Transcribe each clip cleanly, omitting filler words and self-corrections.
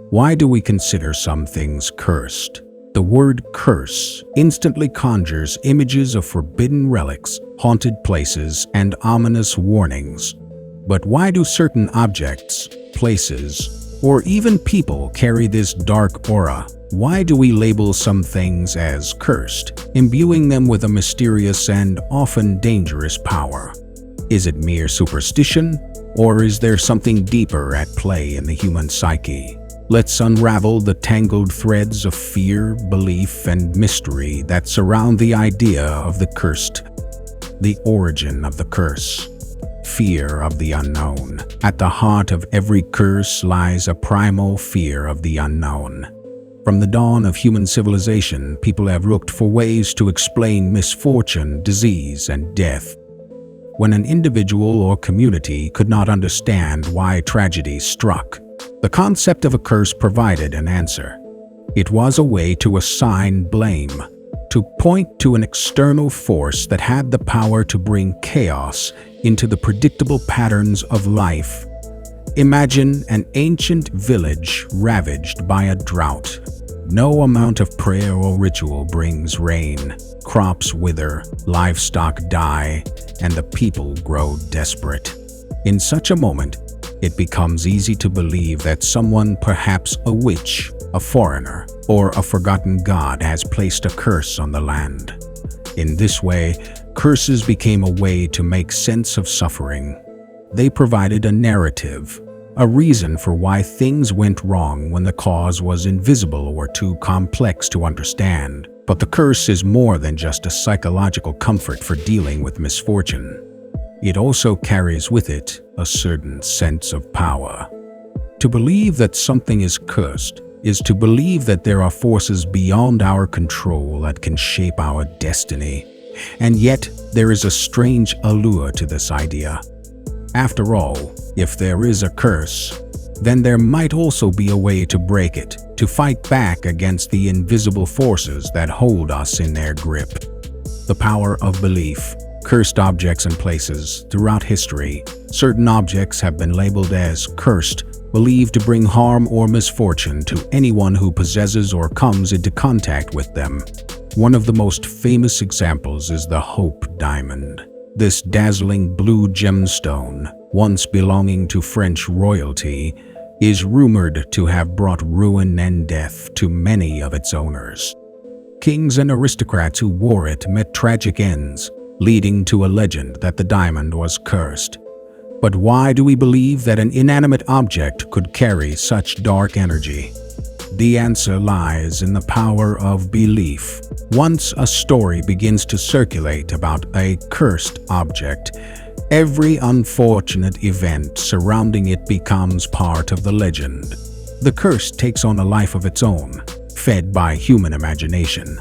Why do we consider some things cursed? The word curse instantly conjures images of forbidden relics, haunted places, and ominous warnings. But why do certain objects, places, or even people carry this dark aura? Why do we label some things as cursed, imbuing them with a mysterious and often dangerous power? Is it mere superstition, or is there something deeper at play in the human psyche? Let's unravel the tangled threads of fear, belief, and mystery that surround the idea of the cursed. The origin of the curse. Fear of the unknown. At the heart of every curse lies a primal fear of the unknown. From the dawn of human civilization, people have looked for ways to explain misfortune, disease, and death. When an individual or community could not understand why tragedy struck, the concept of a curse provided an answer. It was a way to assign blame, to point to an external force that had the power to bring chaos into the predictable patterns of life. Imagine an ancient village ravaged by a drought. No amount of prayer or ritual brings rain. Crops wither, livestock die, and the people grow desperate. In such a moment, it becomes easy to believe that someone, perhaps a witch, a foreigner, or a forgotten god, has placed a curse on the land. In this way, curses became a way to make sense of suffering. They provided a narrative, a reason for why things went wrong when the cause was invisible or too complex to understand. But the curse is more than just a psychological comfort for dealing with misfortune. It also carries with it a certain sense of power. To believe that something is cursed is to believe that there are forces beyond our control that can shape our destiny. And yet, there is a strange allure to this idea. After all, if there is a curse, then there might also be a way to break it, to fight back against the invisible forces that hold us in their grip. The power of belief. Cursed objects and places. Throughout history, certain objects have been labeled as cursed, believed to bring harm or misfortune to anyone who possesses or comes into contact with them. One of the most famous examples is the Hope Diamond. This dazzling blue gemstone, once belonging to French royalty, is rumored to have brought ruin and death to many of its owners. Kings and aristocrats who wore it met tragic ends, leading to a legend that the diamond was cursed. But why do we believe that an inanimate object could carry such dark energy? The answer lies in the power of belief. Once a story begins to circulate about a cursed object, every unfortunate event surrounding it becomes part of the legend. The curse takes on a life of its own, fed by human imagination.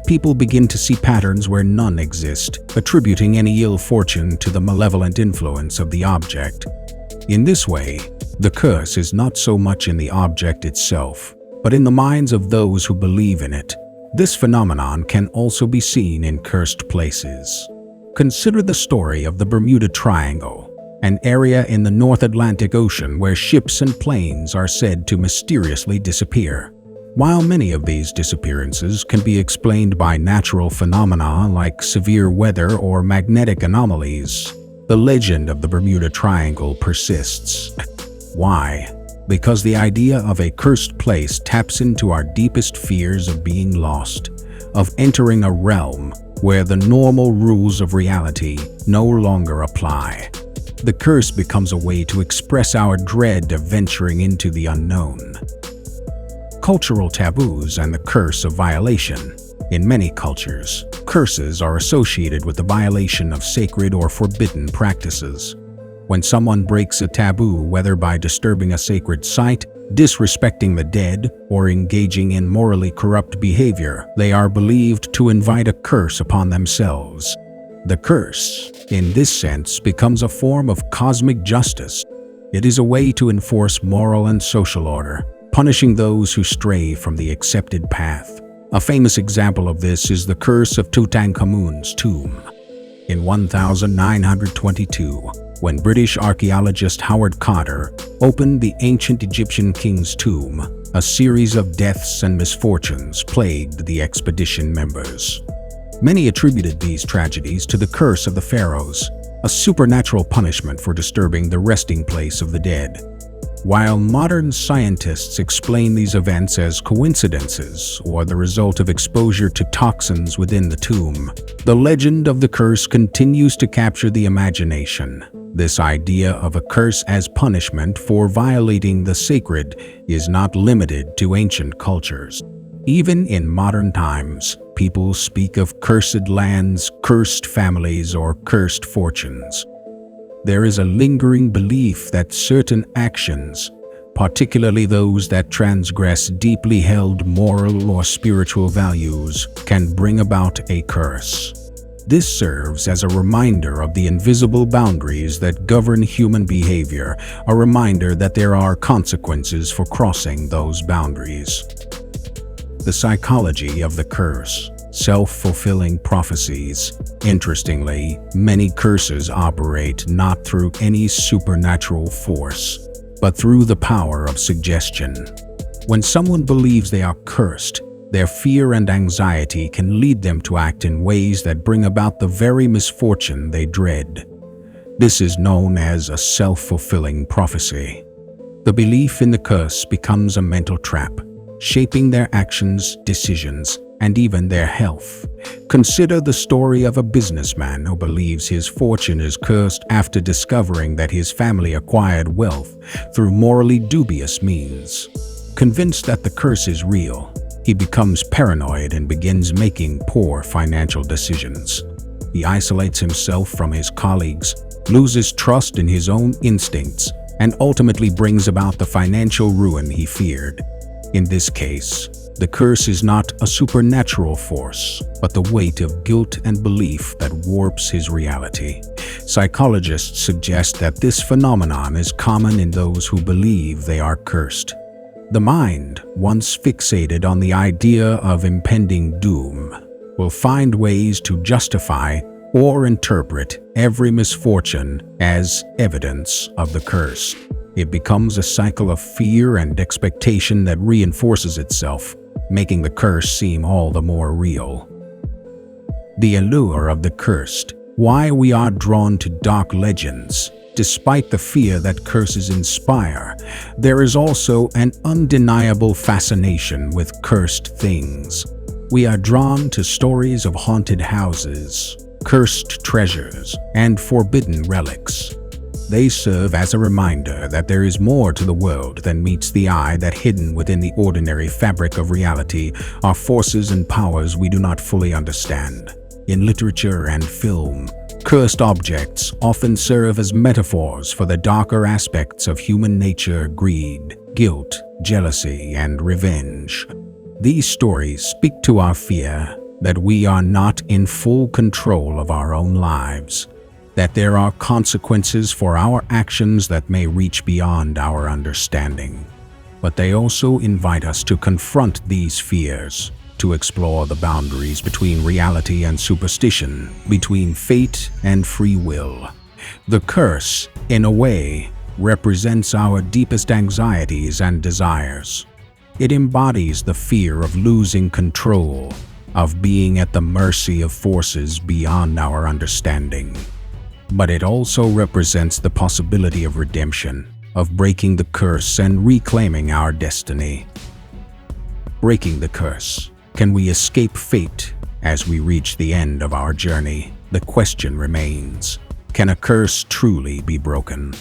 People begin to see patterns where none exist, attributing any ill fortune to the malevolent influence of the object. In this way, the curse is not so much in the object itself, but in the minds of those who believe in it. This phenomenon can also be seen in cursed places. Consider the story of the Bermuda Triangle, an area in the North Atlantic Ocean where ships and planes are said to mysteriously disappear. While many of these disappearances can be explained by natural phenomena like severe weather or magnetic anomalies, the legend of the Bermuda Triangle persists. Why? Because the idea of a cursed place taps into our deepest fears of being lost, of entering a realm where the normal rules of reality no longer apply. The curse becomes a way to express our dread of venturing into the unknown. Cultural taboos and the curse of violation. In many cultures, curses are associated with the violation of sacred or forbidden practices. When someone breaks a taboo, whether by disturbing a sacred site, disrespecting the dead, or engaging in morally corrupt behavior, they are believed to invite a curse upon themselves. The curse, in this sense, becomes a form of cosmic justice. It is a way to enforce moral and social order, punishing those who stray from the accepted path. A famous example of this is the curse of Tutankhamun's tomb. In 1922, when British archaeologist Howard Carter opened the ancient Egyptian king's tomb, A series of deaths and misfortunes plagued the expedition members. Many attributed these tragedies to the curse of the pharaohs, a supernatural punishment for disturbing the resting place of the dead. While modern scientists explain these events as coincidences or the result of exposure to toxins within the tomb, the legend of the curse continues to capture the imagination. This idea of a curse as punishment for violating the sacred is not limited to ancient cultures. Even in modern times, people speak of cursed lands, cursed families, or cursed fortunes. There is a lingering belief that certain actions, particularly those that transgress deeply held moral or spiritual values, can bring about a curse. This serves as a reminder of the invisible boundaries that govern human behavior, a reminder that there are consequences for crossing those boundaries. The psychology of the curse. Self-fulfilling prophecies. Interestingly, many curses operate not through any supernatural force, but through the power of suggestion. When someone believes they are cursed, their fear and anxiety can lead them to act in ways that bring about the very misfortune they dread. This is known as a self-fulfilling prophecy. The belief in the curse becomes a mental trap, shaping their actions, decisions, and even their health. Consider the story of a businessman who believes his fortune is cursed after discovering that his family acquired wealth through morally dubious means. Convinced that the curse is real, he becomes paranoid and begins making poor financial decisions. He isolates himself from his colleagues, loses trust in his own instincts, and ultimately brings about the financial ruin he feared. In this case, the curse is not a supernatural force, but the weight of guilt and belief that warps his reality. Psychologists suggest that this phenomenon is common in those who believe they are cursed. The mind, once fixated on the idea of impending doom, will find ways to justify or interpret every misfortune as evidence of the curse. It becomes a cycle of fear and expectation that reinforces itself, making the curse seem all the more real. The allure of the cursed. Why we are drawn to dark legends. Despite the fear that curses inspire, there is also an undeniable fascination with cursed things. We are drawn to stories of haunted houses, cursed treasures, and forbidden relics. They serve as a reminder that there is more to the world than meets the eye, that hidden within the ordinary fabric of reality are forces and powers we do not fully understand. In literature and film, cursed objects often serve as metaphors for the darker aspects of human nature: greed, guilt, jealousy, and revenge. These stories speak to our fear that we are not in full control of our own lives, that there are consequences for our actions that may reach beyond our understanding. But they also invite us to confront these fears, to explore the boundaries between reality and superstition, between fate and free will. The curse, in a way, represents our deepest anxieties and desires. It embodies the fear of losing control, of being at the mercy of forces beyond our understanding. But it also represents the possibility of redemption, of breaking the curse and reclaiming our destiny. Breaking the curse. Can we escape fate as we reach the end of our journey? The question remains, can a curse truly be broken?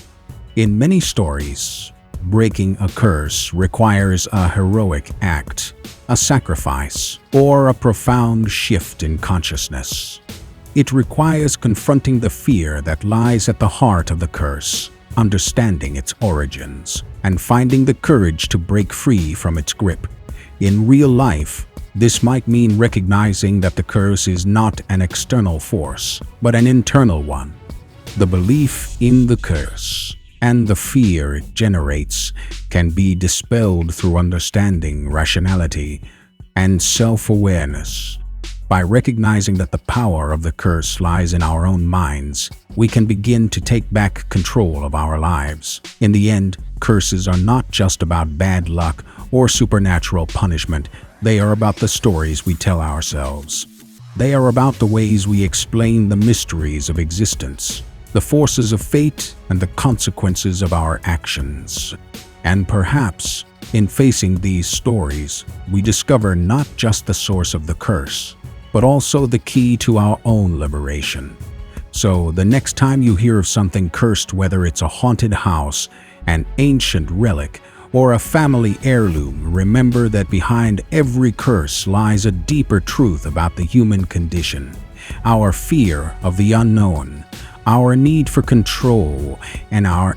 In many stories, breaking a curse requires a heroic act, a sacrifice, or a profound shift in consciousness. It requires confronting the fear that lies at the heart of the curse, understanding its origins, and finding the courage to break free from its grip. In real life, this might mean recognizing that the curse is not an external force, but an internal one. The belief in the curse and the fear it generates can be dispelled through understanding, rationality, and self-awareness. By recognizing that the power of the curse lies in our own minds, we can begin to take back control of our lives. In the end, curses are not just about bad luck or supernatural punishment. They are about the stories we tell ourselves. They are about the ways we explain the mysteries of existence, the forces of fate, and the consequences of our actions. And perhaps, in facing these stories, we discover not just the source of the curse, but also the key to our own liberation. So, the next time you hear of something cursed, whether it's a haunted house, an ancient relic, or a family heirloom, remember that behind every curse lies a deeper truth about the human condition, our fear of the unknown, our need for control, and our